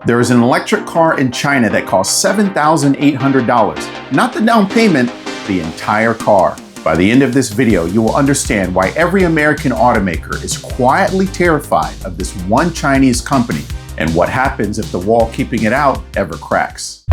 There is an electric car in China that costs $7,800. Not the down payment, the entire car. By the end of this video, you will understand why every American automaker is quietly terrified of this one Chinese company and what happens if the wall keeping it out ever cracks.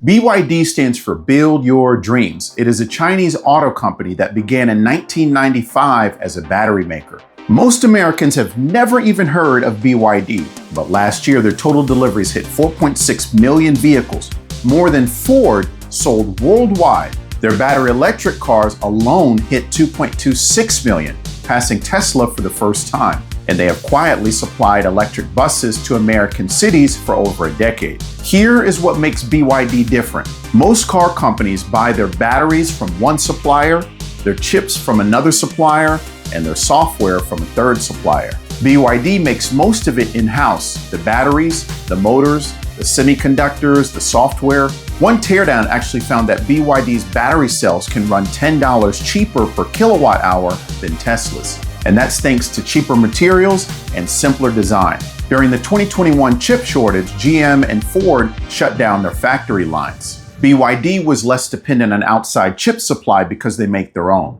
BYD stands for Build Your Dreams. It is a Chinese auto company that began in 1995 as a battery maker. Most Americans have never even heard of BYD, but last year their total deliveries hit 4.6 million vehicles, more than Ford sold worldwide. Their battery electric cars alone hit 2.26 million, passing Tesla for the first time. And they have quietly supplied electric buses to American cities for over a decade. Here is what makes BYD different. Most car companies buy their batteries from one supplier, their chips from another supplier, and their software from a third supplier. BYD makes most of it in-house: the batteries, the motors, the semiconductors, the software. One teardown actually found that BYD's battery cells can run $10 cheaper per kilowatt hour than Tesla's. And that's thanks to cheaper materials and simpler design. During the 2021 chip shortage, GM and Ford shut down their factory lines. BYD was less dependent on outside chip supply because they make their own.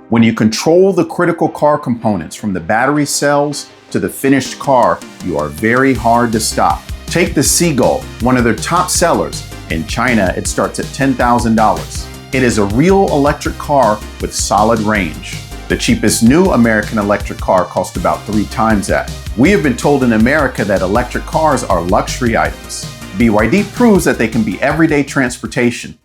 When you control the critical car components from the battery cells to the finished car, you are very hard to stop. Take the Seagull, one of their top sellers. In China, it starts at $10,000. It is a real electric car with solid range. The cheapest new American electric car costs about 3 times that. We have been told in America that electric cars are luxury items. BYD proves that they can be everyday transportation.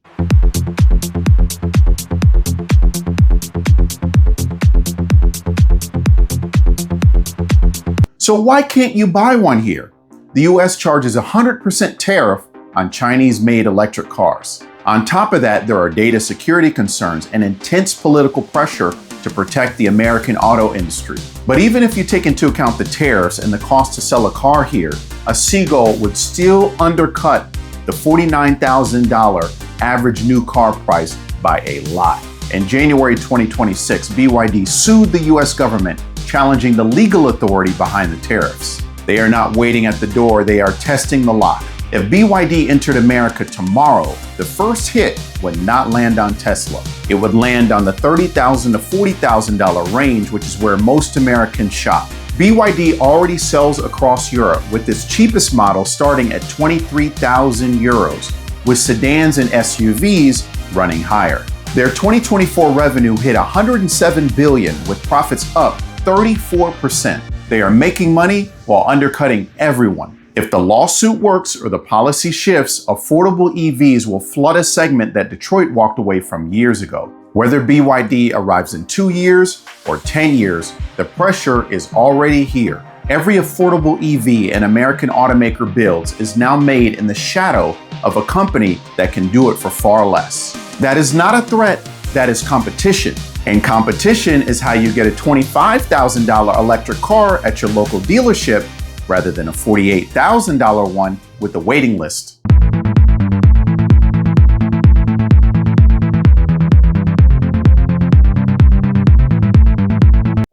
So why can't you buy one here? The US charges 100% tariff on Chinese-made electric cars. On top of that, there are data security concerns and intense political pressure to protect the American auto industry. But even if you take into account the tariffs and the cost to sell a car here, a Seagull would still undercut the $49,000 average new car price by a lot. In January 2026, BYD sued the US government, challenging the legal authority behind the tariffs. They are not waiting at the door, they are testing the lock. If BYD entered America tomorrow, the first hit would not land on Tesla. It would land on the $30,000 to $40,000 range, which is where most Americans shop. BYD already sells across Europe, with its cheapest model starting at 23,000 euros, with sedans and SUVs running higher. Their 2024 revenue hit $107 billion, with profits up 34%. They are making money while undercutting everyone. If the lawsuit works or the policy shifts, affordable EVs will flood a segment that Detroit walked away from years ago. Whether BYD arrives in 2 years or 10 years, the pressure is already here. Every affordable EV an American automaker builds is now made in the shadow of a company that can do it for far less. That is not a threat, that is competition. And competition is how you get a $25,000 electric car at your local dealership rather than a $48,000 one with a waiting list.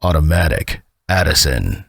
Automatic Addison.